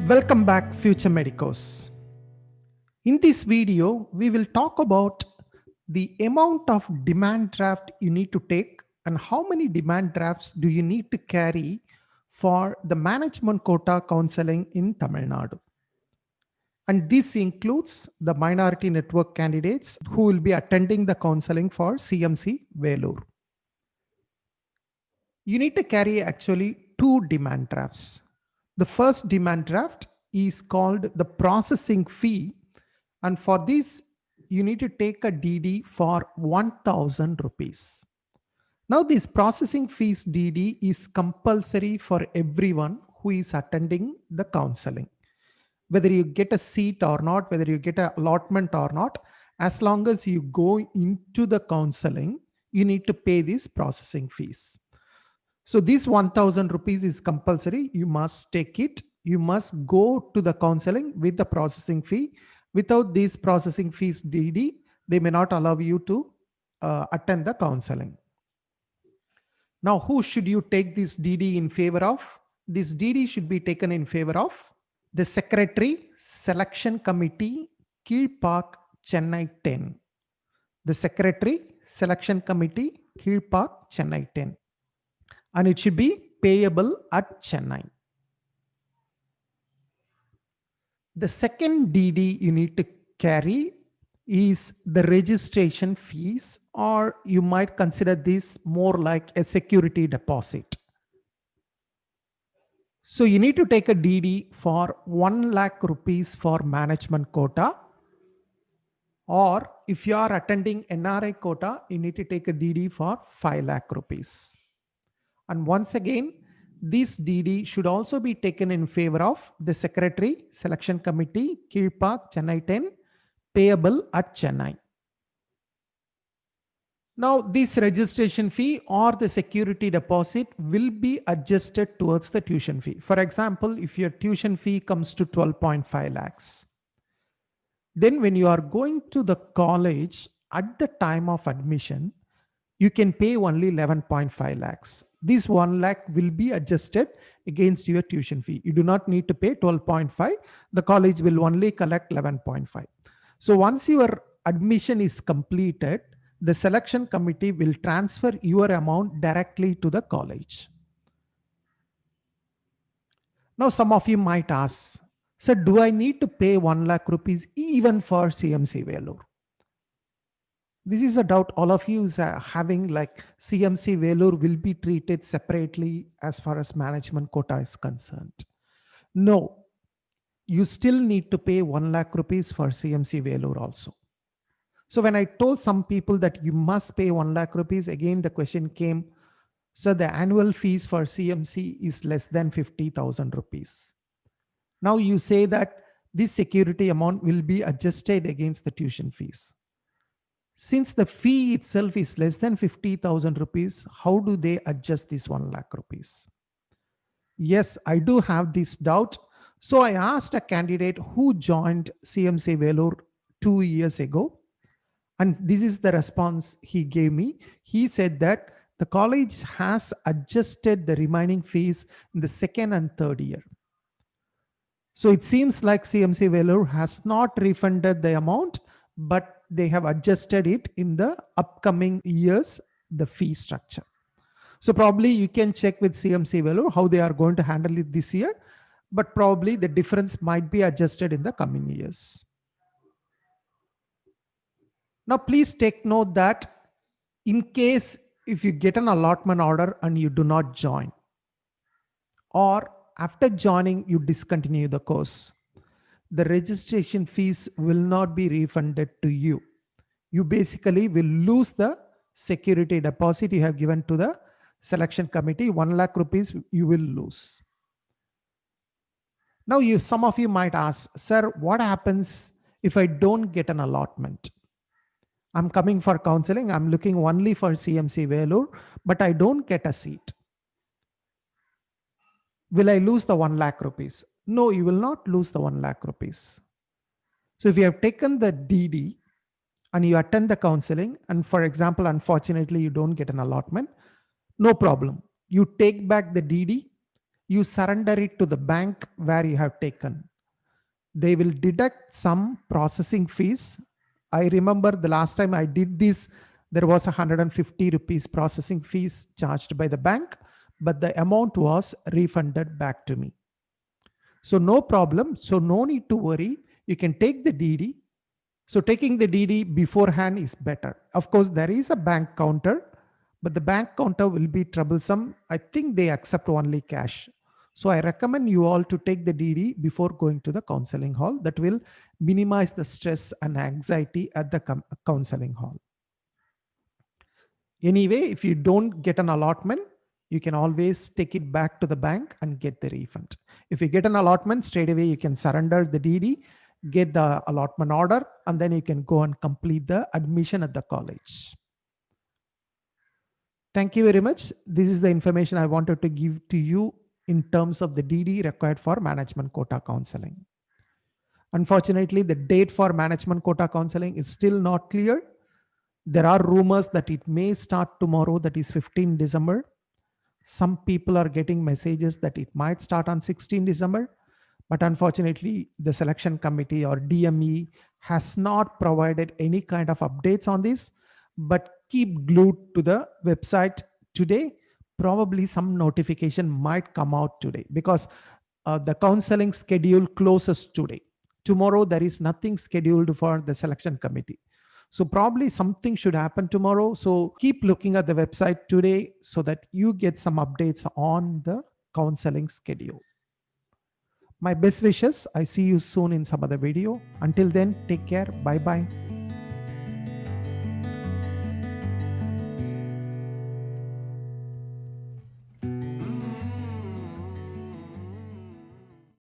Welcome back, future medicos. In this video, we will talk about the amount of demand draft you need to take and how many demand drafts do you need to carry for the management quota counseling in Tamil Nadu. And this includes the minority network candidates who will be attending the counseling for CMC Vellore. You need to carry actually two demand drafts. The first demand draft is called the processing fee, and for this you need to take a DD for 1000 rupees. Now this processing fees DD is compulsory for everyone who is attending the counseling. Whether you get a seat or not, whether you get an allotment or not, as long as you go into the counseling, you need to pay these processing fees. So this 1000 rupees is compulsory. You must take it. You must go to the counseling with the processing fee. Without these processing fees DD, they may not allow you to attend the counseling. Now, who should you take this DD in favor of? This DD should be taken in favor of the Secretary Selection Committee, Kilpark, Chennai 10. The Secretary Selection Committee, Kilpark, Chennai 10. And it should be payable at Chennai. The second DD you need to carry is the registration fees, or you might consider this more like a security deposit. So you need to take a DD for 1 lakh rupees for management quota, or if you are attending NRI quota, you need to take a DD for 5 lakh rupees. And once again, this DD should also be taken in favor of the Secretary Selection Committee, Kilpark, Chennai 10, payable at Chennai. Now, this registration fee or the security deposit will be adjusted towards the tuition fee. For example, if your tuition fee comes to 12.5 lakhs, then when you are going to the college at the time of admission, you can pay only 11.5 lakhs. This 1 lakh will be adjusted against your tuition fee. You do not need to pay 12.5. The college will only collect 11.5. So once your admission is completed, the selection committee will transfer your amount directly to the college. Now some of you might ask, sir, do I need to pay 1 lakh rupees even for CMC Vellore? This is a doubt all of you is having, like CMC Vellore will be treated separately as far as management quota is concerned. No, you still need to pay 1 lakh rupees for CMC Vellore also. So when I told some people that you must pay 1 lakh rupees, again the question came, so the annual fees for CMC is less than 50,000 rupees. Now you say that this security amount will be adjusted against the tuition fees. Since the fee itself is less than 50,000 rupees, how do they adjust this 1 lakh rupees? Yes, I do have this doubt. So I asked a candidate who joined CMC Vellore 2 years ago. And this is the response he gave me. He said that the college has adjusted the remaining fees in the second and third year. So it seems like CMC Vellore has not refunded the amount, but they have adjusted it in the upcoming years, the fee structure. So probably you can check with CMC Vellore how they are going to handle it this year, but probably the difference might be adjusted in the coming years. Now, please take note that in case if you get an allotment order and you do not join, or after joining you discontinue the course, the registration fees will not be refunded to you. You basically will lose the security deposit you have given to the selection committee. 1 lakh rupees you will lose. Now, some of you might ask, sir, what happens if I don't get an allotment? I'm coming for counseling. I'm looking only for CMC Vellore, but I don't get a seat. Will I lose the 1 lakh rupees? No, you will not lose the 1 lakh rupees. So if you have taken the DD and you attend the counseling, and for example, unfortunately, you don't get an allotment, no problem. You take back the DD, you surrender it to the bank where you have taken. They will deduct some processing fees. I remember the last time I did this, there was 150 rupees processing fees charged by the bank, but the amount was refunded back to me. So no problem. So no need to worry. You can take the DD. So taking the DD beforehand is better. Of course, there is a bank counter, but the bank counter will be troublesome. I think they accept only cash. So I recommend you all to take the DD before going to the counseling hall. That will minimize the stress and anxiety at the counseling hall. Anyway, if you don't get an allotment, you can always take it back to the bank and get the refund. If you get an allotment, straight away you can surrender the DD, get the allotment order, and then you can go and complete the admission at the college. Thank you very much. This is the information I wanted to give to you in terms of the DD required for management quota counseling. Unfortunately, the date for management quota counseling is still not clear. There are rumors that it may start tomorrow, that is 15 December. Some people are getting messages that it might start on 16 December. But unfortunately, the selection committee or DME has not provided any kind of updates on this. But keep glued to the website today. Probably some notification might come out today, because the counseling schedule closes today. Tomorrow, there is nothing scheduled for the selection committee. So probably something should happen tomorrow. So keep looking at the website today so that you get some updates on the counseling schedule. My best wishes. I see you soon in some other video. Until then, take care. Bye bye.